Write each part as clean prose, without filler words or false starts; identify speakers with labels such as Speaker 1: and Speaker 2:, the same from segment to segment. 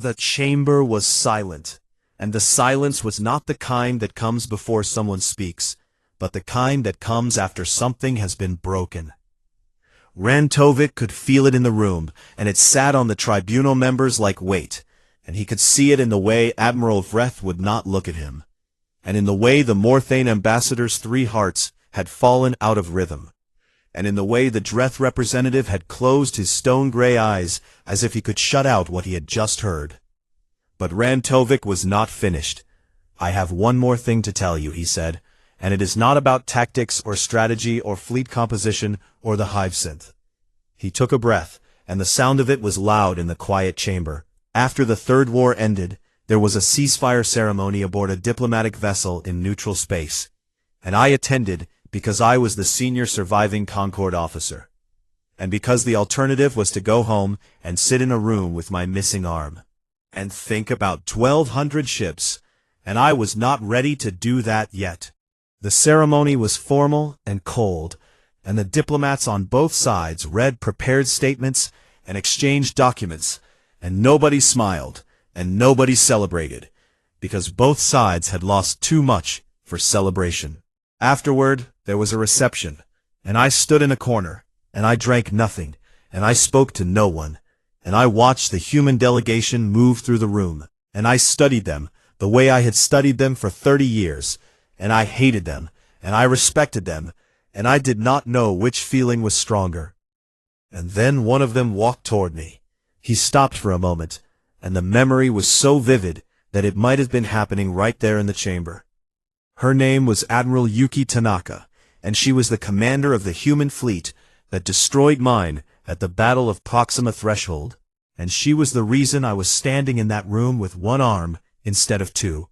Speaker 1: The chamber was silent, and the silence was not the kind that comes before someone speaks, but the kind that comes after something has been broken. Rantovic could feel it in the room, and it sat on the tribunal members like weight, and he could see it in the way Admiral Vreth would not look at him, and in the way the Morthane ambassador's 3 hearts had fallen out of rhythm, and in the way the Dreth representative had closed his stone-gray eyes as if he could shut out what he had just heard. But Rantovic was not finished. "I have one more thing to tell you," he said, "and it is not about tactics or strategy or fleet composition or the hive synth." He took a breath, and the sound of it was loud in the quiet chamber. After the Third War ended, there was a ceasefire ceremony aboard a diplomatic vessel in neutral space, and I attended because I was the senior surviving Concord officer, and because the alternative was to go home and sit in a room with my missing arm, and think about 1,200 ships, and I was not ready to do that yet. The ceremony was formal and cold, and the diplomats on both sides read prepared statements and exchanged documents, and nobody smiled, and nobody celebrated, because both sides had lost too much for celebration. Afterward, there was a reception, and I stood in a corner, and I drank nothing, and I spoke to no one, and I watched the human delegation move through the room, and I studied them the way I had studied them for 30 years, and I hated them, and I respected them, and I did not know which feeling was stronger. And then one of them walked toward me. He stopped for a moment, and the memory was so vivid that it might have been happening right there in the chamber. Her name was Admiral Yuki Tanaka, and she was the commander of the human fleet that destroyed mine at the Battle of Proxima Threshold, and she was the reason I was standing in that room with one arm instead of 2.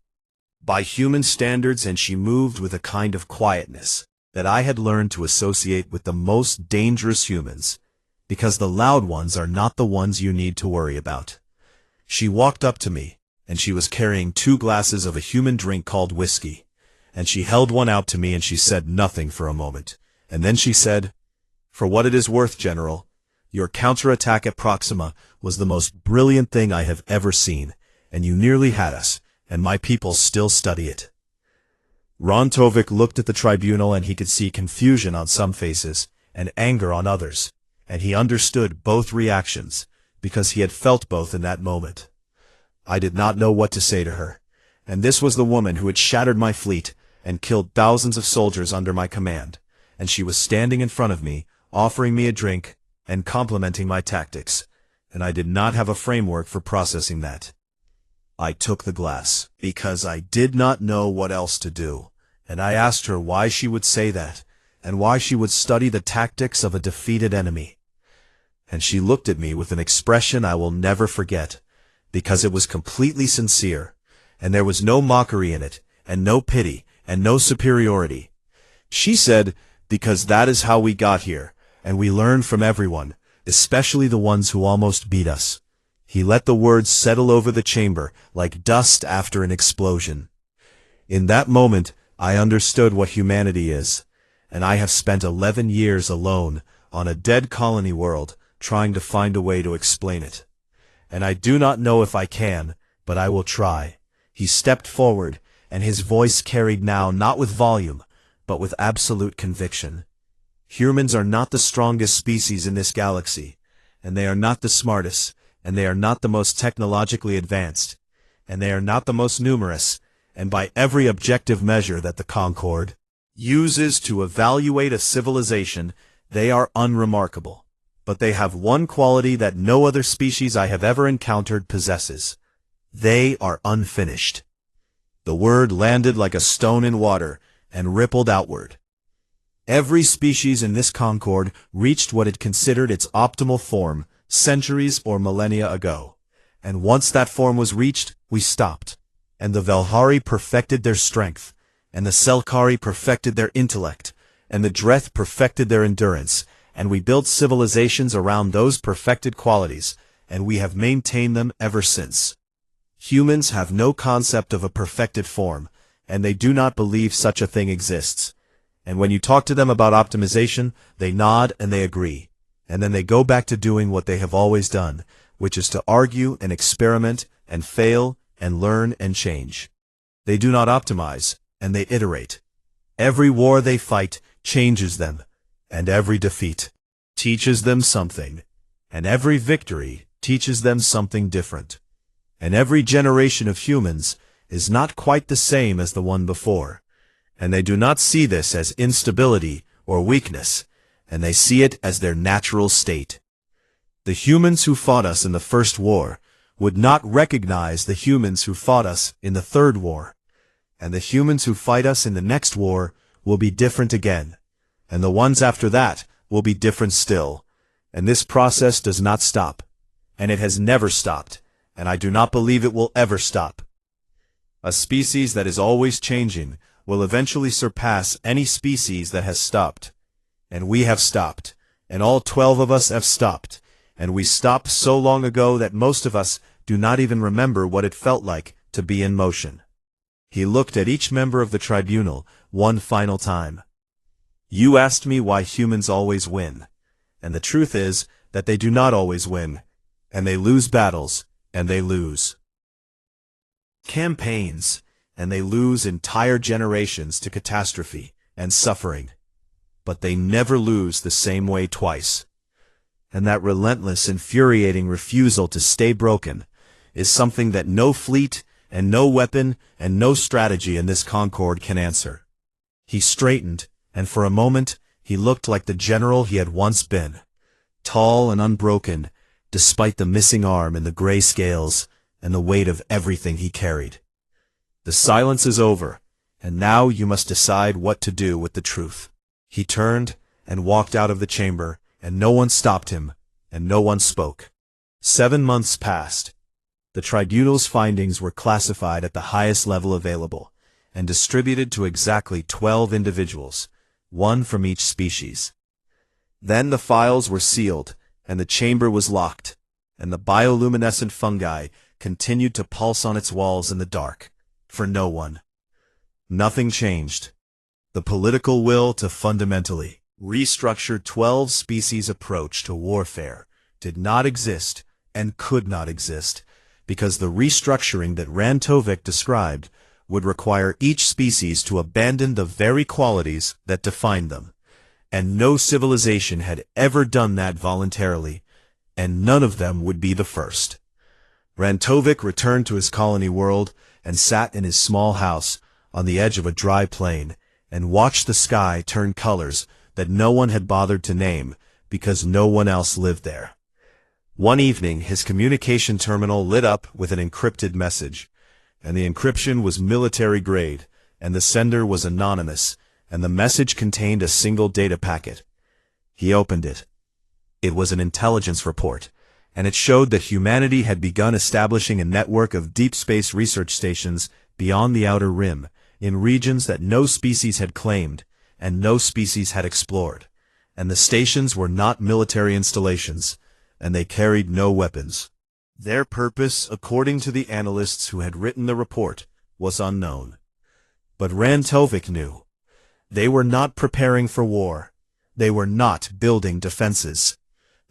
Speaker 1: By human standards, and she moved with a kind of quietness that I had learned to associate with the most dangerous humans, because the loud ones are not the ones you need to worry about. She walked up to me, and she was carrying 2 glasses of a human drink called whiskey, and she held one out to me, and she said nothing for a moment, and then she said, "For what it is worth, General, your counterattack at Proxima was the most brilliant thing I have ever seen, and you nearly had us, and my people still study it." Rantovic looked at the tribunal, and he could see confusion on some faces, and anger on others, and he understood both reactions, because he had felt both in that moment. I did not know what to say to her, and this was the woman who had shattered my fleet and killed thousands of soldiers under my command, and she was standing in front of me, offering me a drink and complimenting my tactics, and I did not have a framework for processing that. I took the glass, because I did not know what else to do, and I asked her why she would say that, and why she would study the tactics of a defeated enemy. And she looked at me with an expression I will never forget, because it was completely sincere, and there was no mockery in it, and no pity, and no superiority. She said, "Because that is how we got here, and we learn from everyone, especially the ones who almost beat us." He let the words settle over the chamber like dust after an explosion. In that moment, I understood what humanity is, and I have spent 11 years alone on a dead colony world trying to find a way to explain it. And I do not know if I can, but I will try. He stepped forward, and his voice carried now not with volume, but with absolute conviction. Humans are not the strongest species in this galaxy, and they are not the smartest, and they are not the most technologically advanced, and they are not the most numerous, and by every objective measure that the Concord uses to evaluate a civilization, they are unremarkable. But they have one quality that no other species I have ever encountered possesses. They are unfinished. The word landed like a stone in water and rippled outward. Every species in this Concord reached what it considered its optimal form centuries or millennia ago. And once that form was reached, we stopped. And the Velhari perfected their strength, and the Selkari perfected their intellect, and the Dreth perfected their endurance, and we built civilizations around those perfected qualities, and we have maintained them ever since. Humans have no concept of a perfected form, and they do not believe such a thing exists. And when you talk to them about optimization, they nod and they agree. And then they go back to doing what they have always done, which is to argue and experiment and fail, and learn and change. They do not optimize, and they iterate. Every war they fight changes them, and every defeat teaches them something, and every victory teaches them something different. And every generation of humans is not quite the same as the one before, and they do not see this as instability or weakness, and they see it as their natural state. The humans who fought us in the first war would not recognize the humans who fought us in the third war, and the humans who fight us in the next war will be different again, and the ones after that will be different still, and this process does not stop, and it has never stopped, and I do not believe it will ever stop. A species that is always changing will eventually surpass any species that has stopped, and we have stopped, and all 12 of us have stopped, and we stopped so long ago that most of us do not even remember what it felt like to be in motion. He looked at each member of the tribunal one final time. You asked me why humans always win, and the truth is that they do not always win, and they lose battles, and they lose campaigns, and they lose entire generations to catastrophe and suffering. But they never lose the same way twice. And that relentless, infuriating refusal to stay broken is something that no fleet and no weapon and no strategy in this Concord can answer. He straightened, and for a moment he looked like the general he had once been, tall and unbroken, despite the missing arm and the gray scales and the weight of everything he carried. The silence is over, and now you must decide what to do with the truth. He turned and walked out of the chamber, and no one stopped him, and no one spoke. 7 months passed. The tribunal's findings were classified at the highest level available, and distributed to exactly 12 individuals, one from each species. Then the files were sealed, and the chamber was locked, and the bioluminescent fungi continued to pulse on its walls in the dark, for no one. Nothing changed. The political will to fundamentally restructure 12 species' approach to warfare did not exist and could not exist, because the restructuring that Rantovic described would require each species to abandon the very qualities that defined them, and no civilization had ever done that voluntarily, and none of them would be the first. Rantovic returned to his colony world and sat in his small house on the edge of a dry plain and watched the sky turn colors that no one had bothered to name because no one else lived there. One evening, his communication terminal lit up with an encrypted message, and the encryption was military grade, and the sender was anonymous, and the message contained a single data packet. He opened it. It was an intelligence report, and it showed that humanity had begun establishing a network of deep space research stations beyond the outer rim, in regions that no species had claimed and no species had explored, and the stations were not military installations, and they carried no weapons. Their purpose, according to the analysts who had written the report, was unknown. But Rantovic knew. They were not preparing for war. They were not building defenses.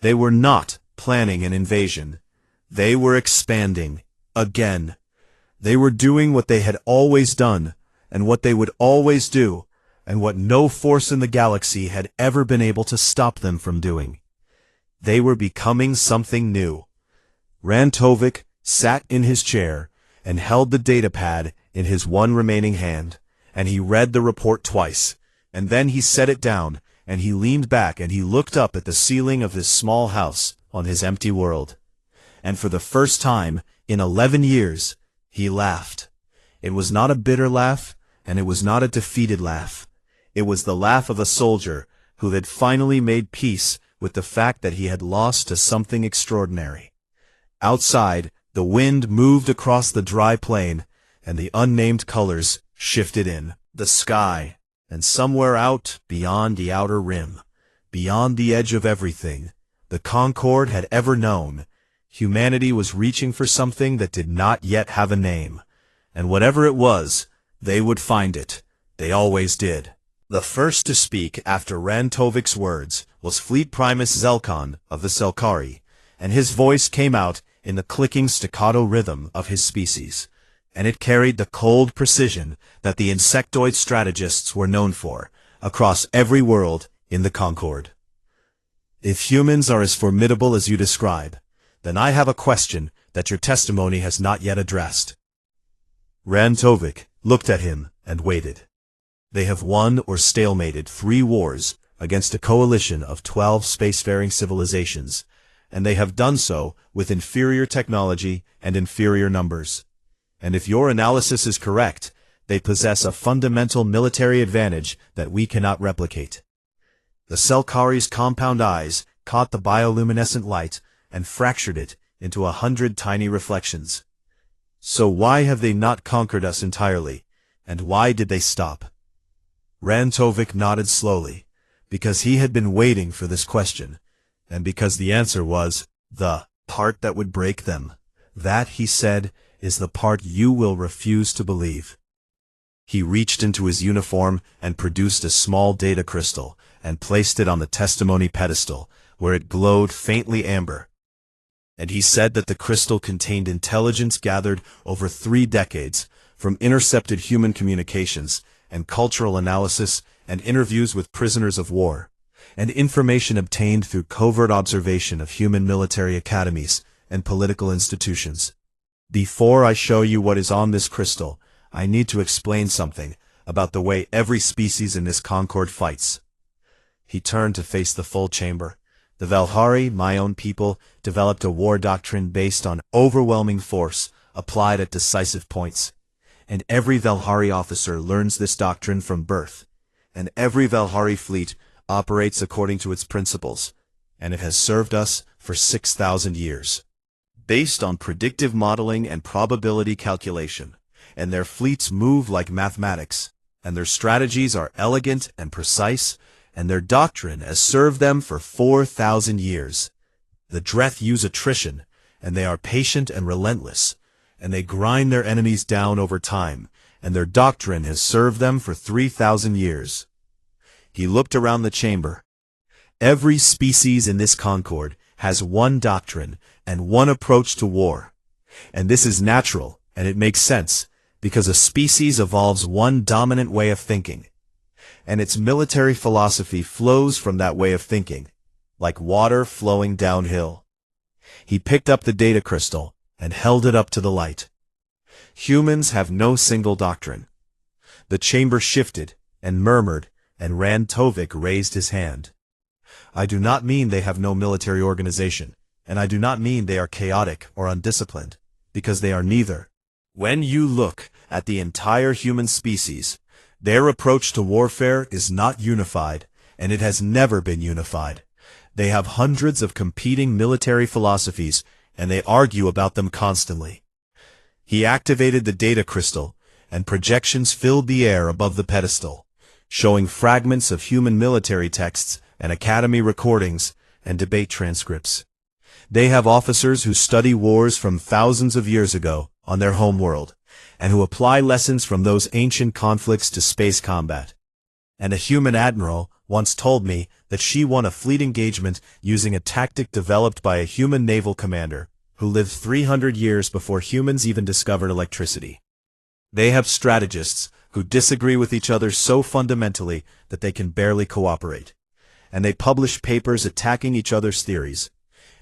Speaker 1: They were not planning an invasion. They were expanding, again. They were doing what they had always done, and what they would always do, and what no force in the galaxy had ever been able to stop them from doing. They were becoming something new. Rantovic sat in his chair and held the datapad in his one remaining hand, and he read the report twice, and then he set it down, and he leaned back and he looked up at the ceiling of his small house on his empty world. And for the first time in 11 years, he laughed. It was not a bitter laugh, and it was not a defeated laugh. It was the laugh of a soldier who had finally made peace with the fact that he had lost to something extraordinary. Outside, the wind moved across the dry plain, and the unnamed colors shifted in the sky, and somewhere out beyond the outer rim, beyond the edge of everything the Concord had ever known, humanity was reaching for something that did not yet have a name, and whatever it was, they would find it. They always did. The first to speak after Rantovic's words was Fleet Primus Zelkon of the Selkari, and his voice came out in the clicking staccato rhythm of his species, and it carried the cold precision that the insectoid strategists were known for, across every world in the Concord. If humans are as formidable as you describe, then I have a question that your testimony has not yet addressed. Rantovic looked at him and waited. They have won or stalemated 3 wars against a coalition of 12 spacefaring civilizations, and they have done so with inferior technology and inferior numbers. And if your analysis is correct, they possess a fundamental military advantage that we cannot replicate. The Selkari's compound eyes caught the bioluminescent light and fractured it into 100 tiny reflections. So why have they not conquered us entirely, and why did they stop? Rantovic nodded slowly, because he had been waiting for this question, and because the answer was, the part that would break them. That, he said, is the part you will refuse to believe. He reached into his uniform and produced a small data crystal and placed it on the testimony pedestal, where it glowed faintly amber. And he said that the crystal contained intelligence gathered over 3 decades from intercepted human communications and cultural analysis and interviews with prisoners of war, and information obtained through covert observation of human military academies and political institutions. Before I show you what is on this crystal, I need to explain something about the way every species in this Concord fights. He turned to face the full chamber. The Valhari, my own people, developed a war doctrine based on overwhelming force applied at decisive points. And every Valhari officer learns this doctrine from birth. And every Valhari fleet operates according to its principles. And it has served us for 6,000 years. Based on predictive modeling and probability calculation. And their fleets move like mathematics. And their strategies are elegant and precise. And their doctrine has served them for 4,000 years. The Dreth use attrition, and they are patient and relentless, and they grind their enemies down over time, and their doctrine has served them for 3,000 years. He looked around the chamber. Every species in this Concord has one doctrine and one approach to war. And this is natural, and it makes sense, because a species evolves one dominant way of thinking. And its military philosophy flows from that way of thinking, like water flowing downhill. He picked up the data crystal and held it up to the light. Humans have no single doctrine. The chamber shifted and murmured, and Rantovic raised his hand. I do not mean they have no military organization, and I do not mean they are chaotic or undisciplined, because they are neither. When you look at the entire human species, their approach to warfare is not unified, and it has never been unified. They have hundreds of competing military philosophies, and they argue about them constantly. He activated the data crystal, and projections filled the air above the pedestal, showing fragments of human military texts and academy recordings and debate transcripts. They have officers who study wars from thousands of years ago on their homeworld, and who apply lessons from those ancient conflicts to space combat. And a human admiral once told me that she won a fleet engagement using a tactic developed by a human naval commander who lived 300 years before humans even discovered electricity. They have strategists who disagree with each other so fundamentally that they can barely cooperate. And they publish papers attacking each other's theories.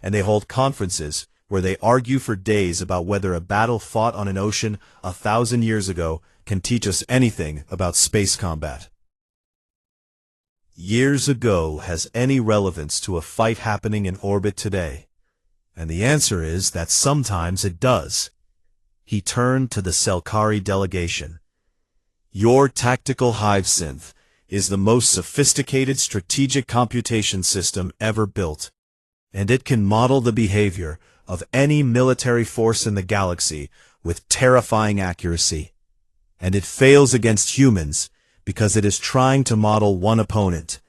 Speaker 1: And they hold conferences where they argue for days about whether a battle fought on an ocean 1,000 years ago can teach us anything about space combat. Years ago has any relevance to a fight happening in orbit today? And the answer is that sometimes it does. He turned to the Selkari delegation. Your tactical hive synth is the most sophisticated strategic computation system ever built, and it can model the behavior of any military force in the galaxy with terrifying accuracy. And it fails against humans because it is trying to model one opponent.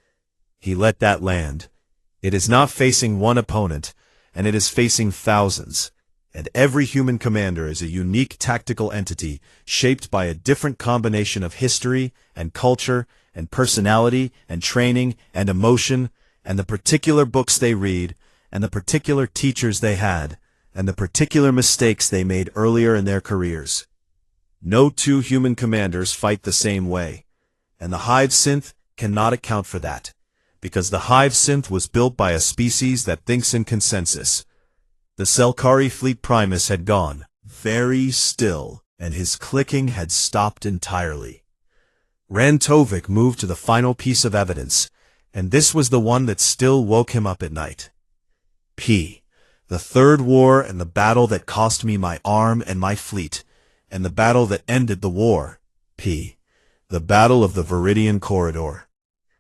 Speaker 1: He let that land. It is not facing one opponent, and it is facing thousands. And every human commander is a unique tactical entity shaped by a different combination of history and culture and personality and training and emotion and the particular books they read and the particular teachers they had, and the particular mistakes they made earlier in their careers. No two human commanders fight the same way, and the Hive synth cannot account for that, because the Hive synth was built by a species that thinks in consensus. The Selkari Fleet Primus had gone very still, and his clicking had stopped entirely. Rantovik moved to the final piece of evidence, and this was the one that still woke him up at night. The third war and the battle that cost me my arm and my fleet, and the battle that ended the war. The Battle of the Viridian Corridor.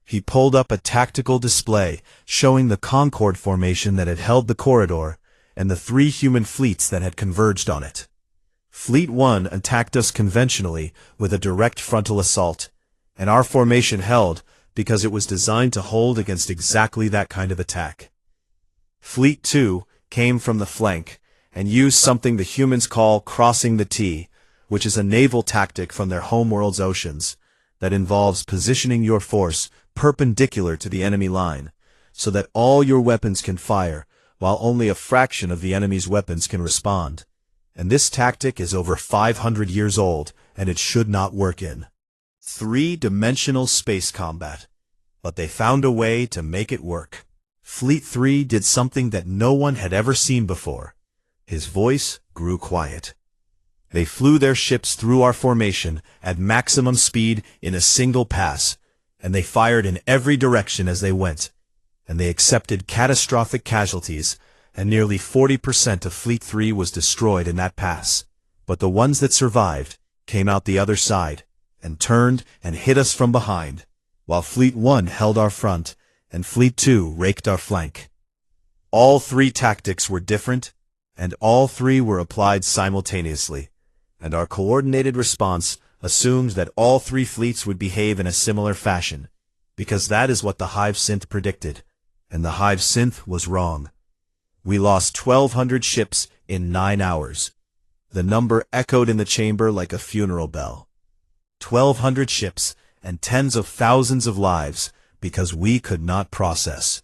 Speaker 1: He pulled up a tactical display showing the Concorde formation that had held the corridor, and the 3 human fleets that had converged on it. Fleet 1 attacked us conventionally with a direct frontal assault, and our formation held because it was designed to hold against exactly that kind of attack. Fleet 2 came from the flank and used something the humans call crossing the T, which is a naval tactic from their homeworld's oceans that involves positioning your force perpendicular to the enemy line so that all your weapons can fire while only a fraction of the enemy's weapons can respond. And this tactic is over 500 years old, and it should not work in 3-dimensional space combat. But they found a way to make it work. Fleet 3 did something that no one had ever seen before. His voice grew quiet. They flew their ships through our formation at maximum speed in a single pass, and they fired in every direction as they went, and they accepted catastrophic casualties, and nearly 40% of Fleet 3 was destroyed in that pass. But the ones that survived came out the other side, and turned and hit us from behind, while Fleet 1 held our front, and Fleet 2 raked our flank. All 3 tactics were different, and all 3 were applied simultaneously, and our coordinated response assumed that all 3 fleets would behave in a similar fashion, because that is what the Hive synth predicted, and the Hive synth was wrong. We lost 1,200 ships in 9 hours. The number echoed in the chamber like a funeral bell. 1,200 ships and tens of thousands of lives because we could not process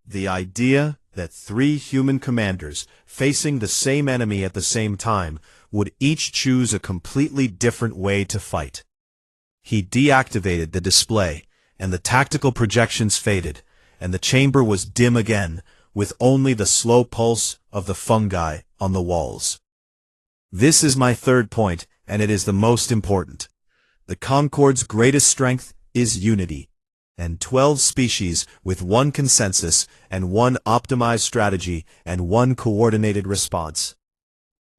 Speaker 1: the idea that 3 human commanders facing the same enemy at the same time would each choose a completely different way to fight. He deactivated the display, and the tactical projections faded, and the chamber was dim again, with only the slow pulse of the fungi on the walls. This is my third point, and it is the most important. The Concorde's greatest strength is unity, and 12 species with 1 consensus and 1 optimized strategy and 1 coordinated response.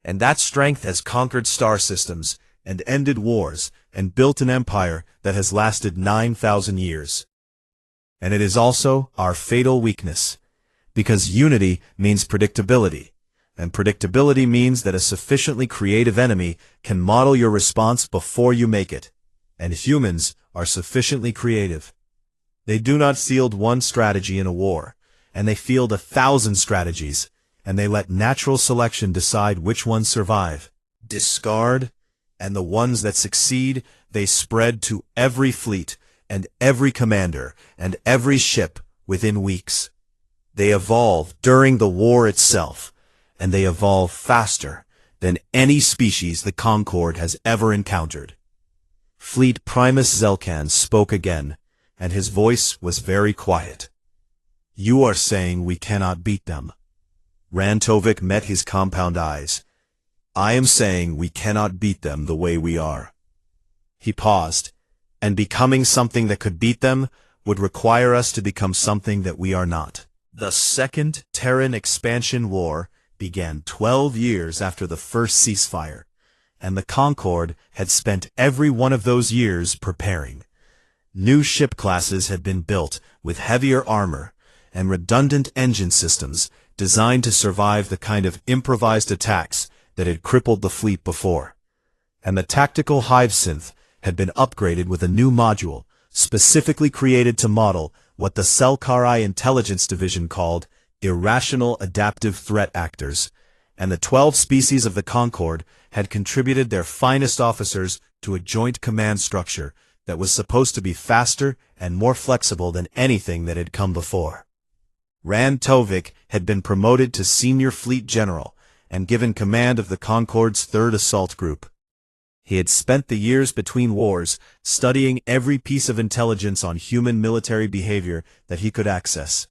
Speaker 1: And that strength has conquered star systems and ended wars and built an empire that has lasted 9,000 years. And it is also our fatal weakness, because unity means predictability, and predictability means that a sufficiently creative enemy can model your response before you make it, and humans are sufficiently creative. They do not field 1 strategy in a war, and they field 1,000 strategies, and they let natural selection decide which ones survive, discard, and the ones that succeed they spread to every fleet and every commander and every ship within weeks. They evolve during the war itself, and they evolve faster than any species the Concorde has ever encountered. Fleet Primus Zelkan spoke again, and his voice was very quiet. You are saying we cannot beat them. Rantovik met his compound eyes. I am saying we cannot beat them the way we are. He paused, and becoming something that could beat them would require us to become something that we are not. The Second Terran Expansion War began 12 years after the first ceasefire, and the Concorde had spent every one of those years preparing. New ship classes had been built with heavier armor and redundant engine systems designed to survive the kind of improvised attacks that had crippled the fleet before. And the tactical Hive synth had been upgraded with a new module specifically created to model what the Selkari Intelligence Division called irrational adaptive threat actors, and the 12 species of the Concorde had contributed their finest officers to a joint command structure that was supposed to be faster and more flexible than anything that had come before. Rantovik had been promoted to senior fleet general, and given command of the Concorde's 3rd Assault Group. He had spent the years between wars studying every piece of intelligence on human military behavior that he could access,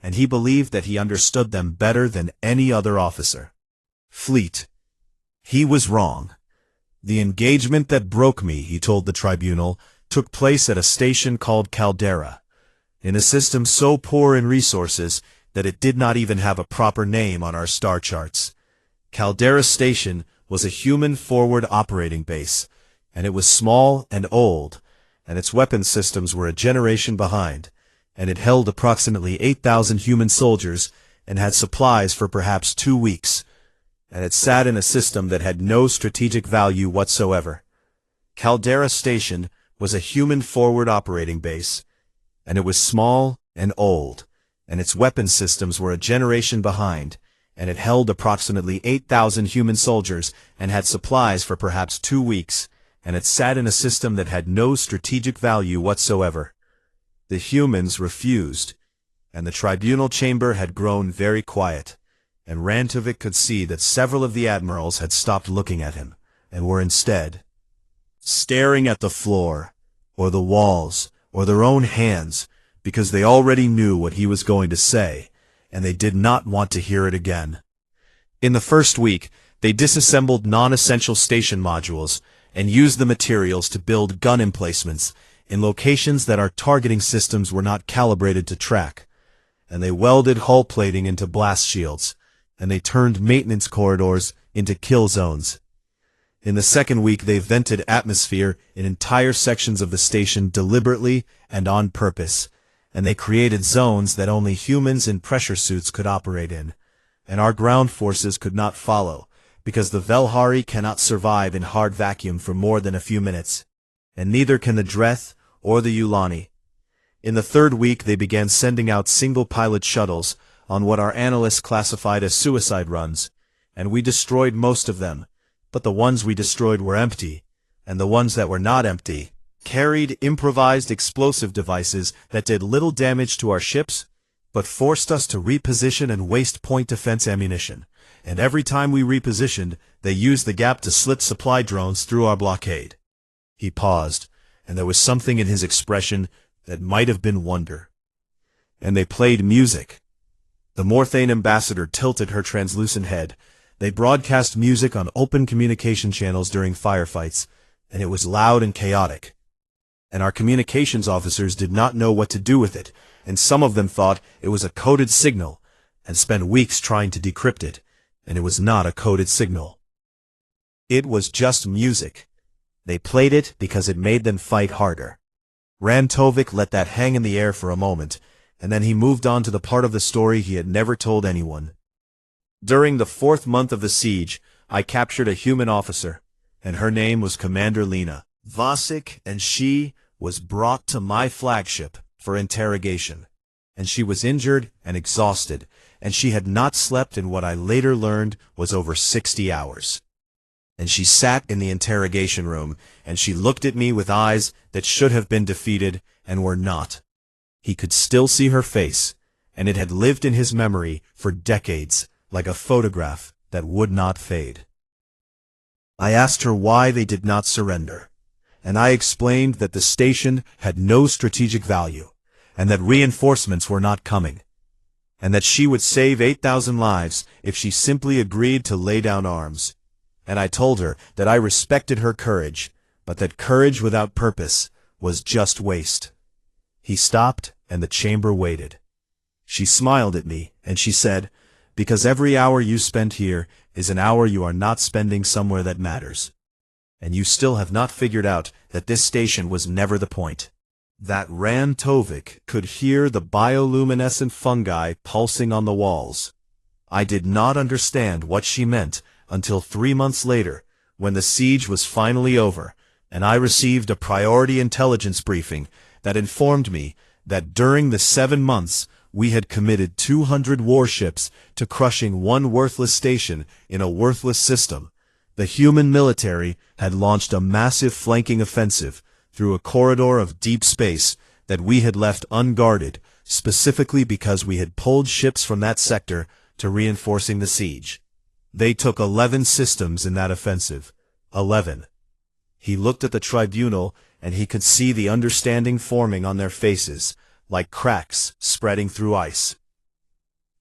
Speaker 1: and he believed that he understood them better than any other officer. Fleet. He was wrong. The engagement that broke me, he told the tribunal, took place at a station called Caldera, in a system so poor in resources that it did not even have a proper name on our star charts. Caldera Station was a human forward operating base, and it was small and old, and its weapon systems were a generation behind, and it held approximately 8,000 human soldiers and had supplies for perhaps 2 weeks, and it sat in a system that had no strategic value whatsoever. Caldera Station was a human forward operating base, and it was small and old, and its weapon systems were a generation behind, and it held approximately 8,000 human soldiers and had supplies for perhaps 2 weeks, and it sat in a system that had no strategic value whatsoever. The humans refused, and the tribunal chamber had grown very quiet, and Rantovic could see that several of the admirals had stopped looking at him, and were instead staring at the floor, or the walls, or their own hands, because they already knew what he was going to say, and they did not want to hear it again. In the first week, they disassembled non-essential station modules and used the materials to build gun emplacements in locations that our targeting systems were not calibrated to track, and they welded hull plating into blast shields, and they turned maintenance corridors into kill zones. In the second week, they vented atmosphere in entire sections of the station deliberately and on purpose, and they created zones that only humans in pressure suits could operate in, and our ground forces could not follow, because the Velhari cannot survive in hard vacuum for more than a few minutes, and neither can the Dreth or the Yulani. In the third week, they began sending out single-pilot shuttles on what our analysts classified as suicide runs, and we destroyed most of them, but the ones we destroyed were empty, and the ones that were not empty carried improvised explosive devices that did little damage to our ships, but forced us to reposition and waste point defense ammunition, and every time we repositioned, they used the gap to slit supply drones through our blockade. He paused, and there was something in his expression that might have been wonder. And they played music. The Morthane ambassador tilted her translucent head. They broadcast music on open communication channels during firefights, and it was loud and chaotic. And our communications officers did not know what to do with it, and some of them thought it was a coded signal, and spent weeks trying to decrypt it, and it was not a coded signal. It was just music. They played it because it made them fight harder. Rantovic let that hang in the air for a moment, and then he moved on to the part of the story he had never told anyone. During the 4th month of the siege, I captured a human officer, and her name was Commander Lena Vasek, and she was brought to my flagship for interrogation, and she was injured and exhausted, and she had not slept in what I later learned was over 60 hours. And she sat in the interrogation room, and she looked at me with eyes that should have been defeated and were not. He could still see her face, and it had lived in his memory for decades, like a photograph that would not fade. I asked her why they did not surrender, and I explained that the station had no strategic value, and that reinforcements were not coming, and that she would save 8,000 lives if she simply agreed to lay down arms. And I told her that I respected her courage, but that courage without purpose was just waste. He stopped, and the chamber waited. She smiled at me, and she said, "Because every hour you spend here is an hour you are not spending somewhere that matters. And you still have not figured out that this station was never the point." That Rantovic could hear the bioluminescent fungi pulsing on the walls. I did not understand what she meant until 3 months later, when the siege was finally over, and I received a priority intelligence briefing that informed me that during the 7 months we had committed 200 warships to crushing one worthless station in a worthless system. The human military had launched a massive flanking offensive through a corridor of deep space that we had left unguarded, specifically because we had pulled ships from that sector to reinforcing the siege. They took 11 systems in that offensive. 11. He looked at the tribunal, and he could see the understanding forming on their faces, like cracks spreading through ice.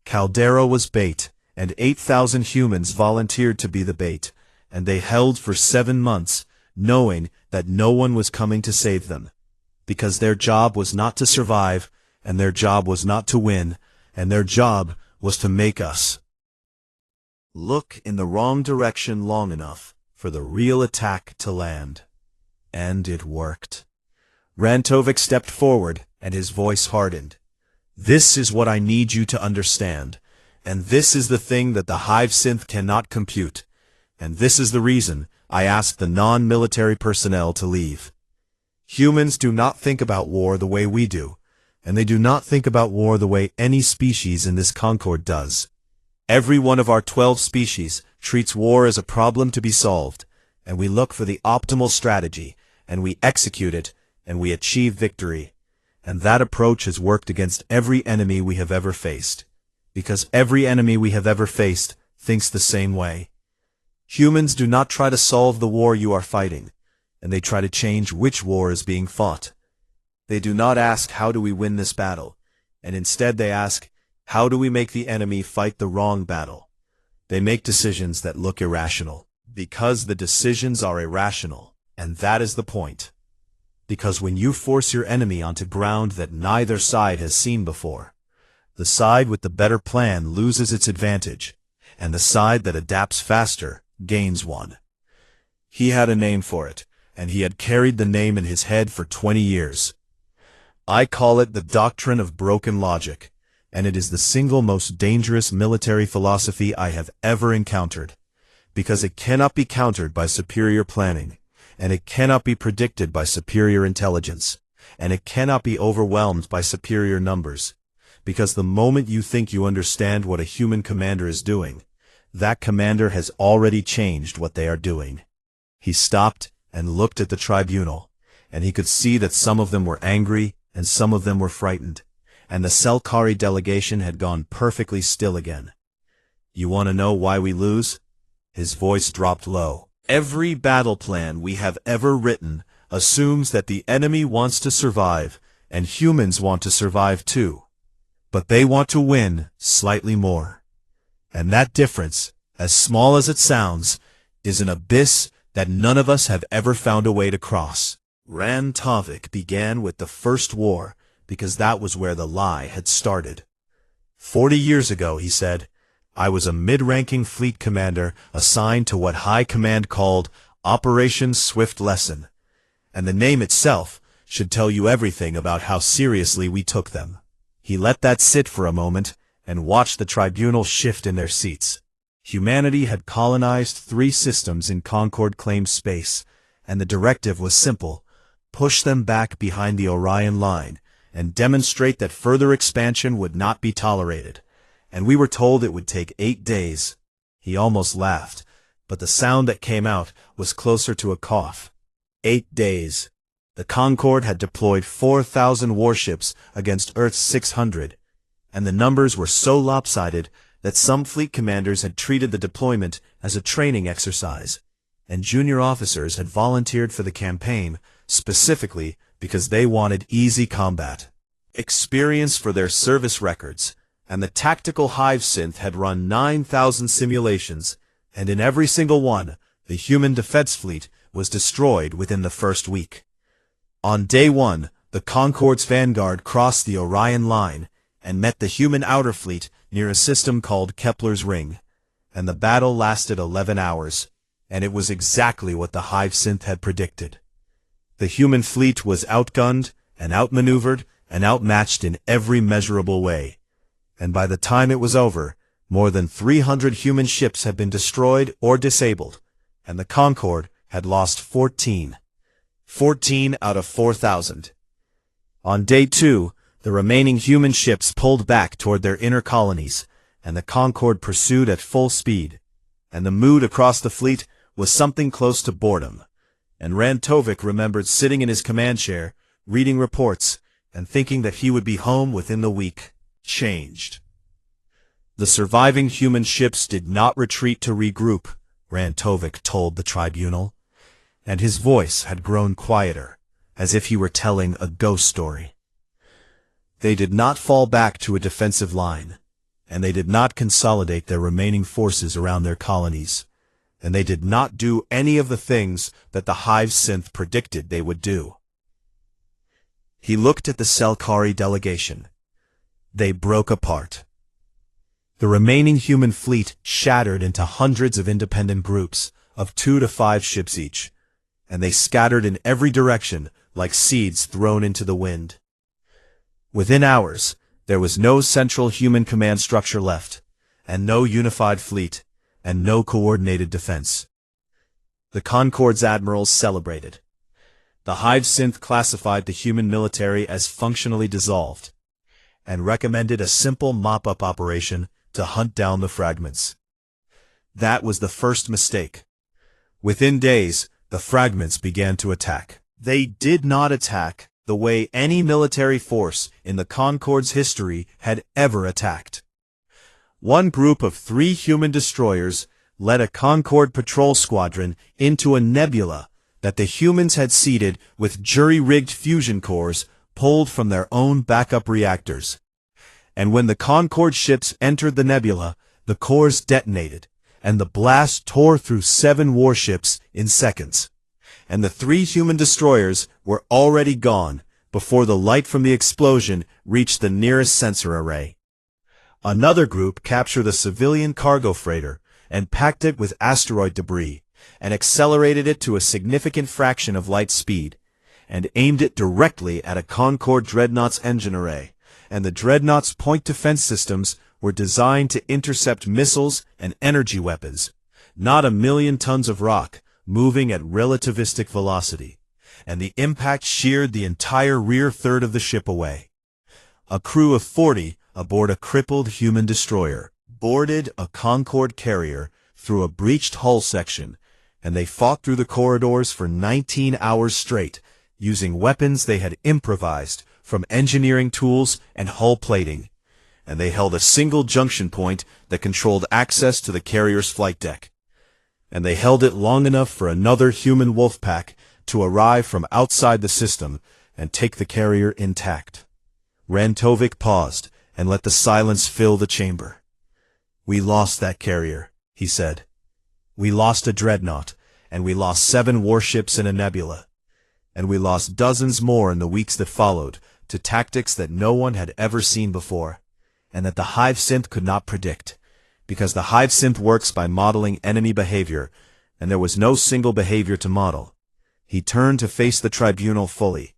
Speaker 1: Caldera was bait, and 8,000 humans volunteered to be the bait, and they held for 7 months, knowing that no one was coming to save them, because their job was not to survive, and their job was not to win, and their job was to make us look in the wrong direction long enough for the real attack to land. And it worked. Rantovic stepped forward, and his voice hardened. This is what I need you to understand, and this is the thing that the Hive Synth cannot compute, and this is the reason I asked the non-military personnel to leave. Humans do not think about war the way we do, and they do not think about war the way any species in this Concord does. Every one of our 12 species treats war as a problem to be solved, and we look for the optimal strategy, and we execute it, and we achieve victory. And that approach has worked against every enemy we have ever faced, because every enemy we have ever faced thinks the same way. Humans do not try to solve the war you are fighting, and they try to change which war is being fought. They do not ask, how do we win this battle? And instead they ask, how do we make the enemy fight the wrong battle? They make decisions that look irrational, because the decisions are irrational, and that is the point. Because when you force your enemy onto ground that neither side has seen before, the side with the better plan loses its advantage, and the side that adapts faster gains one. He had a name for it, and he had carried the name in his head for 20 years. I call it the doctrine of broken logic, and it is the single most dangerous military philosophy I have ever encountered, because it cannot be countered by superior planning, and it cannot be predicted by superior intelligence, and it cannot be overwhelmed by superior numbers, because the moment you think you understand what a human commander is doing, that commander has already changed what they are doing. He stopped and looked at the tribunal, and he could see that some of them were angry and some of them were frightened, and the Selkari delegation had gone perfectly still again. You want to know why we lose? His voice dropped low. Every battle plan we have ever written assumes that the enemy wants to survive, and humans want to survive too. But they want to win slightly more. And that difference, as small as it sounds, is an abyss that none of us have ever found a way to cross. Rantovic began with the First War, because that was where the lie had started. 40 years ago, he said, I was a mid-ranking fleet commander assigned to what High Command called Operation Swift Lesson, and the name itself should tell you everything about how seriously we took them. He let that sit for a moment and watched the tribunal shift in their seats. Humanity had colonized 3 systems in Concord claimed space, and the directive was simple: push them back behind the Orion line, and demonstrate that further expansion would not be tolerated. And we were told it would take 8 days. He almost laughed, but the sound that came out was closer to a cough. 8 days. The Concorde had deployed 4,000 warships against Earth's 600, and the numbers were so lopsided that some fleet commanders had treated the deployment as a training exercise, and junior officers had volunteered for the campaign specifically because they wanted easy combat. Experience for their service records, and the tactical Hive Synth had run 9,000 simulations, and in every single one, the human defense fleet was destroyed within the first week. On day 1, the Concorde's vanguard crossed the Orion line and met the human outer fleet near a system called Kepler's Ring, and the battle lasted 11 hours, and it was exactly what the Hive Synth had predicted. The human fleet was outgunned and outmaneuvered and outmatched in every measurable way, and by the time it was over, more than 300 human ships had been destroyed or disabled, and the Concorde had lost 14 out of 4,000. On day 2, the remaining human ships pulled back toward their inner colonies, and the Concorde pursued at full speed, and the mood across the fleet was something close to boredom, and Rantovic remembered sitting in his command chair, reading reports, and thinking that he would be home within the week. Changed. The surviving human ships did not retreat to regroup, Rantovic told the tribunal, and his voice had grown quieter, as if he were telling a ghost story. They did not fall back to a defensive line, and they did not consolidate their remaining forces around their colonies, and they did not do any of the things that the Hive Synth predicted they would do. He looked at the Selkari delegation. They broke apart. The remaining human fleet shattered into hundreds of independent groups of 2 to 5 ships each, and they scattered in every direction like seeds thrown into the wind. Within hours, there was no central human command structure left, and no unified fleet, and no coordinated defense. The Concord's admirals celebrated. The Hive Synth classified the human military as functionally dissolved, and recommended a simple mop-up operation to hunt down the fragments. That was the first mistake. Within days, the fragments began to attack. They did not attack the way any military force in the Concord's history had ever attacked. One group of 3 human destroyers led a Concorde patrol squadron into a nebula that the humans had seeded with jury-rigged fusion cores pulled from their own backup reactors. And when the Concorde ships entered the nebula, the cores detonated, and the blast tore through 7 warships in seconds. And the 3 human destroyers were already gone before the light from the explosion reached the nearest sensor array. Another group captured a civilian cargo freighter and packed it with asteroid debris, and accelerated it to a significant fraction of light speed, and aimed it directly at a Concorde dreadnought's engine array, and the dreadnought's point defense systems were designed to intercept missiles and energy weapons, not 1,000,000 tons of rock moving at relativistic velocity, and the impact sheared the entire rear third of the ship away. A crew of 40 aboard a crippled human destroyer boarded a Concorde carrier through a breached hull section, and they fought through the corridors for 19 hours straight, using weapons they had improvised from engineering tools and hull plating, and they held a single junction point that controlled access to the carrier's flight deck. And they held it long enough for another human wolf pack to arrive from outside the system and take the carrier intact. Rantovic paused and let the silence fill the chamber. "We lost that carrier," he said. "We lost a dreadnought, and we lost 7 warships in a nebula. And we lost dozens more in the weeks that followed to tactics that no one had ever seen before, and that the Hive Synth could not predict, because the Hive Synth works by modeling enemy behavior, and there was no single behavior to model." He turned to face the tribunal fully.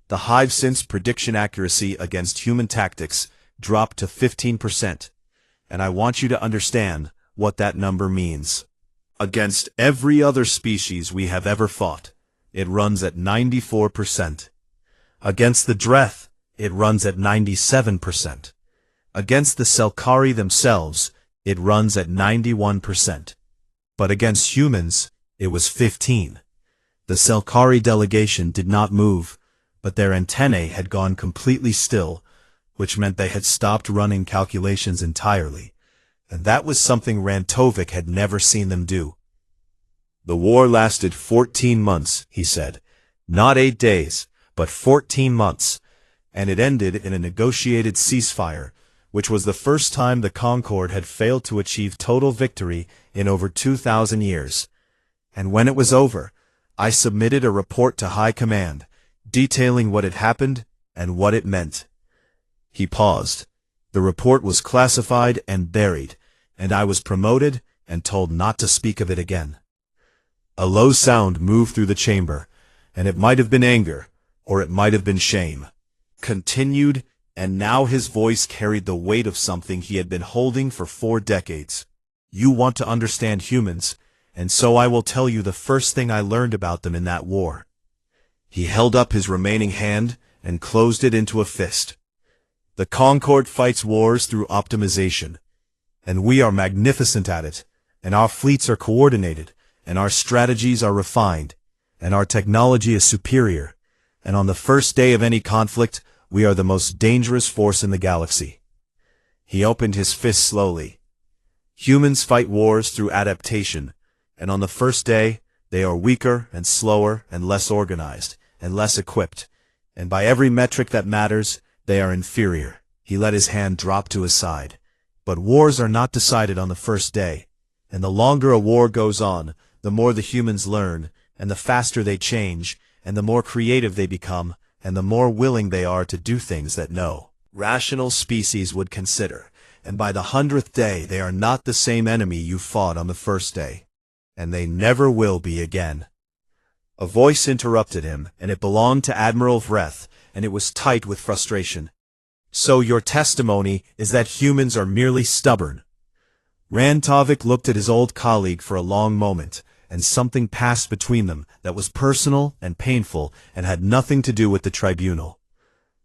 Speaker 1: The Hive Synth's prediction accuracy against human tactics dropped to 15%, and I want you to understand what that number means. Against every other species we have ever fought, it runs at 94%. Against the Dreth, it runs at 97%. Against the Selkari themselves, it runs at 91%. But against humans, it was 15. The Selkari delegation did not move, but their antennae had gone completely still, which meant they had stopped running calculations entirely, and that was something Rantovic had never seen them do. "The war lasted 14 months, he said. "Not 8 days, but 14 months, and it ended in a negotiated ceasefire, which was the first time the Concorde had failed to achieve total victory in over 2,000 years. And when it was over, I submitted a report to High Command, detailing what had happened and what it meant." He paused. "The report was classified and buried, and I was promoted and told not to speak of it again." A low sound moved through the chamber, and it might have been anger, or it might have been shame. Continued, and now his voice carried the weight of something he had been holding for 4 decades. "You want to understand humans, and so I will tell you the first thing I learned about them in that war." He held up his remaining hand and closed it into a fist. "The Concorde fights wars through optimization, and we are magnificent at it, and our fleets are coordinated, and our strategies are refined, and our technology is superior, and on the first day of any conflict, we are the most dangerous force in the galaxy." He opened his fist slowly. Humans fight wars through adaptation, and on the first day, they are weaker and slower and less organized and less equipped, and by every metric that matters, they are inferior. He let his hand drop to his side. But wars are not decided on the first day, and the longer a war goes on, the more the humans learn, and the faster they change, and the more creative they become, and the more willing they are to do things that no rational species would consider. And by the 100th day, they are not the same enemy you fought on the first day. And they never will be again. A voice interrupted him, and it belonged to Admiral Vreth, and it was tight with frustration. So your testimony is that humans are merely stubborn. Rantovik looked at his old colleague for a long moment, and something passed between them that was personal and painful and had nothing to do with the tribunal.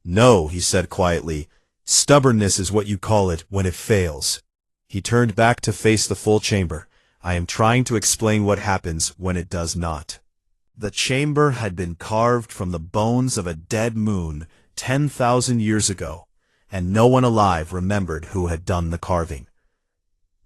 Speaker 1: No, he said quietly. Stubbornness is what you call it when it fails. He turned back to face the full chamber. I am trying to explain what happens when it does not. The chamber had been carved from the bones of a dead moon 10,000 years ago, and no one alive remembered who had done the carving.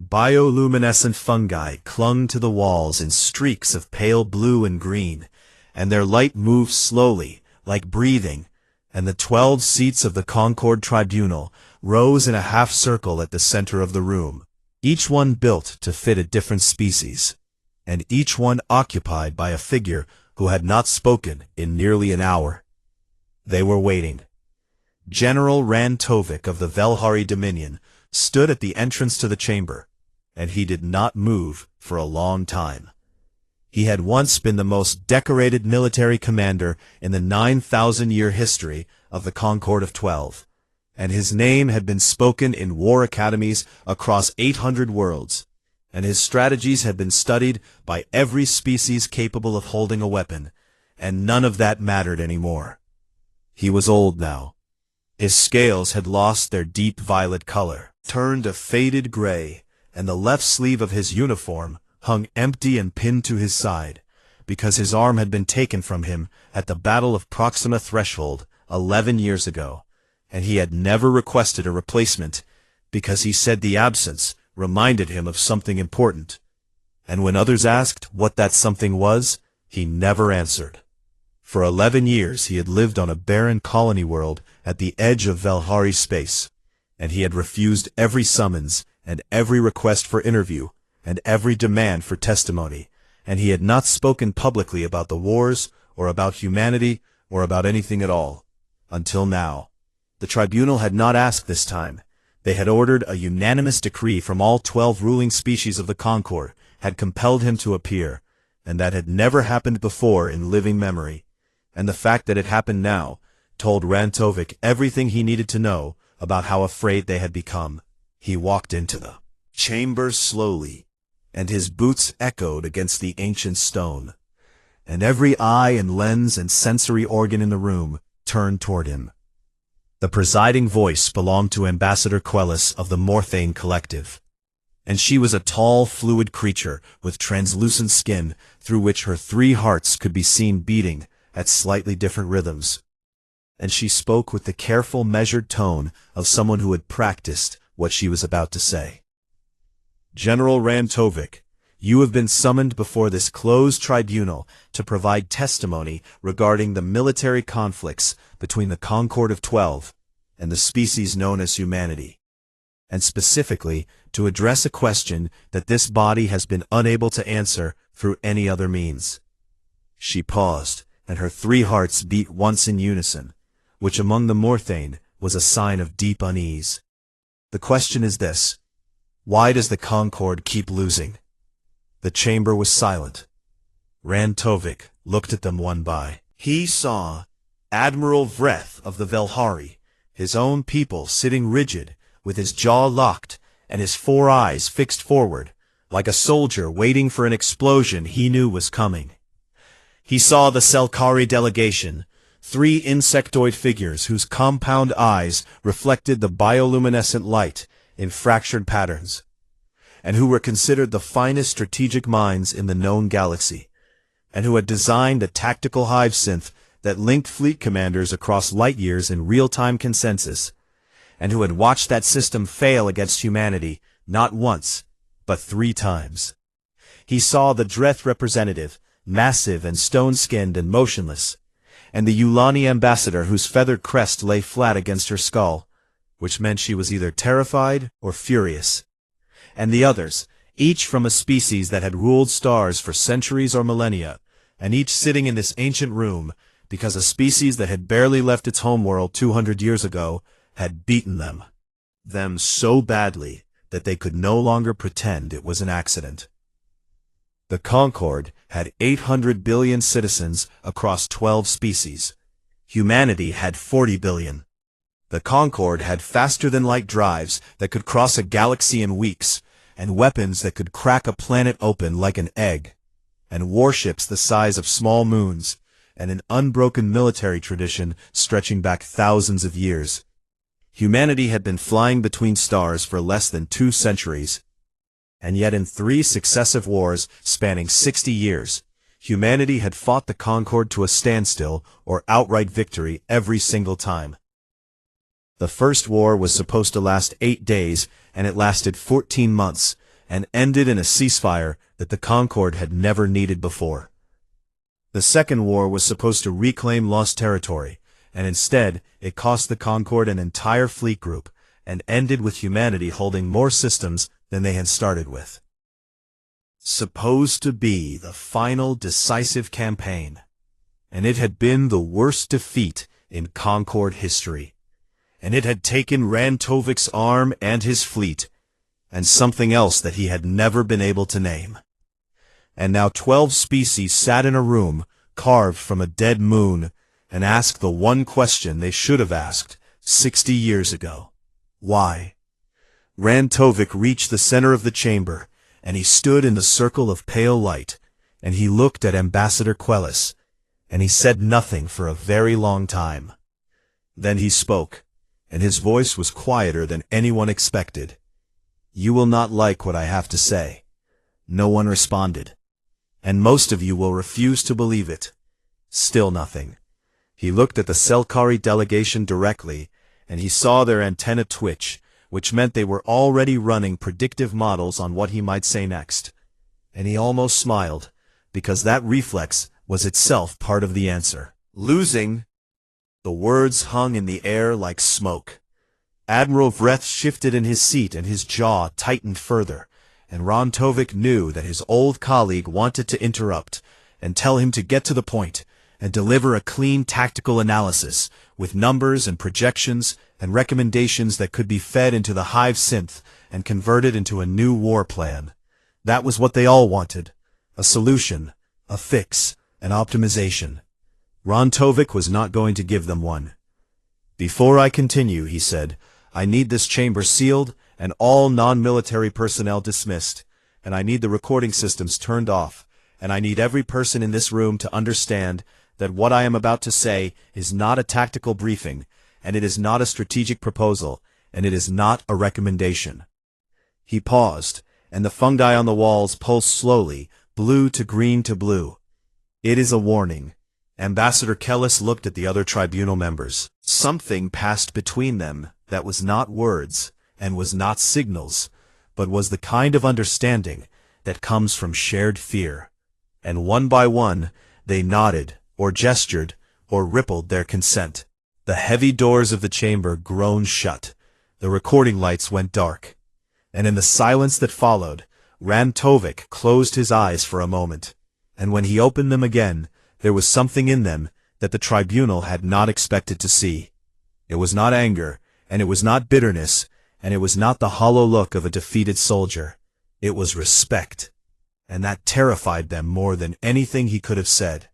Speaker 1: Bioluminescent fungi clung to the walls in streaks of pale blue and green, and their light moved slowly, like breathing, and the 12 seats of the Concord Tribunal rose in a half-circle at the center of the room, each one built to fit a different species, and each one occupied by a figure who had not spoken in nearly an hour. They were waiting. General Rantovik of the Velhari Dominion stood at the entrance to the chamber, and he did not move for a long time. He had once been the most decorated military commander in the 9,000-year history of the Concord of 12, and his name had been spoken in war academies across 800 worlds, and his strategies had been studied by every species capable of holding a weapon, and none of that mattered anymore. He was old now. His scales had lost their deep violet color, turned a faded gray, and the left sleeve of his uniform hung empty and pinned to his side, because his arm had been taken from him at the Battle of Proxima Threshold 11 years ago, and he had never requested a replacement, because he said the absence reminded him of something important. And when others asked what that something was, he never answered. For 11 years he had lived on a barren colony world at the edge of Velhari space, and he had refused every summons and every request for interview and every demand for testimony, and he had not spoken publicly about the wars, or about humanity, or about anything at all. Until now. The tribunal had not asked this time. They had ordered a unanimous decree from all 12 ruling species of the Concord, had compelled him to appear, and that had never happened before in living memory. And the fact that it happened now told Rantovik everything he needed to know about how afraid they had become. He walked into the chamber slowly, and his boots echoed against the ancient stone, and every eye and lens and sensory organ in the room turned toward him. The presiding voice belonged to Ambassador Quellis of the Morthane Collective, and she was a tall, fluid creature with translucent skin through which her 3 hearts could be seen beating at slightly different rhythms. And she spoke with the careful, measured tone of someone who had practiced what she was about to say. General Rantovik, you have been summoned before this closed tribunal to provide testimony regarding the military conflicts between the Concord of 12 and the species known as humanity, and specifically to address a question that this body has been unable to answer through any other means. She paused, and her 3 hearts beat once in unison, which among the Morthane was a sign of deep unease. The question is this: why does the Concord keep losing? The chamber was silent. Rantovik looked at them one by. He saw Admiral Vreth of the Velhari, his own people sitting rigid, with his jaw locked and his 4 eyes fixed forward, like a soldier waiting for an explosion he knew was coming. He saw the Selkari delegation, 3 insectoid figures whose compound eyes reflected the bioluminescent light in fractured patterns, and who were considered the finest strategic minds in the known galaxy, and who had designed a tactical hive synth that linked fleet commanders across light years in real-time consensus, and who had watched that system fail against humanity not once, but 3 times. He saw the Dreth representative, massive and stone-skinned and motionless, and the Yulani ambassador whose feathered crest lay flat against her skull, which meant she was either terrified or furious. And the others, each from a species that had ruled stars for centuries or millennia, and each sitting in this ancient room because a species that had barely left its homeworld 200 years ago had beaten them so badly that they could no longer pretend it was an accident. The Concord had 800 billion citizens across 12 species. Humanity had 40 billion. The Concord had faster-than-light drives that could cross a galaxy in weeks, and weapons that could crack a planet open like an egg, and warships the size of small moons, and an unbroken military tradition stretching back thousands of years. Humanity had been flying between stars for less than 2 centuries, and yet in 3 successive wars spanning 60 years, humanity had fought the Concord to a standstill or outright victory every single time. The first war was supposed to last 8 days, and it lasted 14 months, and ended in a ceasefire that the Concord had never needed before. The second war was supposed to reclaim lost territory, and instead it cost the Concord an entire fleet group, and ended with humanity holding more systems than they had started with. Supposed to be the final decisive campaign, and it had been the worst defeat in Concord history. And it had taken Rantovik's arm and his fleet, and something else that he had never been able to name. And now 12 species sat in a room carved from a dead moon and asked the one question they should have asked 60 years ago. Why? Rantovik reached the center of the chamber, and he stood in the circle of pale light, and he looked at Ambassador Quellis, and he said nothing for a very long time. Then he spoke, and his voice was quieter than anyone expected. "You will not like what I have to say." No one responded, and most of you will refuse to believe it. Still nothing. He looked at the Selkari delegation directly, and he saw their antenna twitch, which meant they were already running predictive models on what he might say next. And he almost smiled, because that reflex was itself part of the answer. Losing. The words hung in the air like smoke. Admiral Vreth shifted in his seat and his jaw tightened further, and Rantovik knew that his old colleague wanted to interrupt and tell him to get to the point and deliver a clean tactical analysis with numbers and projections and recommendations that could be fed into the Hive synth and converted into a new war plan. That was what they all wanted. A solution, a fix, an optimization. Rantovik was not going to give them one. "Before I continue," he said, "I need this chamber sealed and all non-military personnel dismissed, and I need the recording systems turned off, and I need every person in this room to understand that what I am about to say is not a tactical briefing, and it is not a strategic proposal, and it is not a recommendation." He paused, and the fungi on the walls pulsed slowly, blue to green to blue. "It is a warning." Ambassador Kellis looked at the other tribunal members. Something passed between them that was not words and was not signals, but was the kind of understanding that comes from shared fear. And one by one, they nodded, or gestured, or rippled their consent. The heavy doors of the chamber groaned shut. The recording lights went dark. And in the silence that followed, Rantovik closed his eyes for a moment. And when he opened them again, there was something in them that the tribunal had not expected to see. It was not anger, and it was not bitterness, and it was not the hollow look of a defeated soldier. It was respect. And that terrified them more than anything he could have said.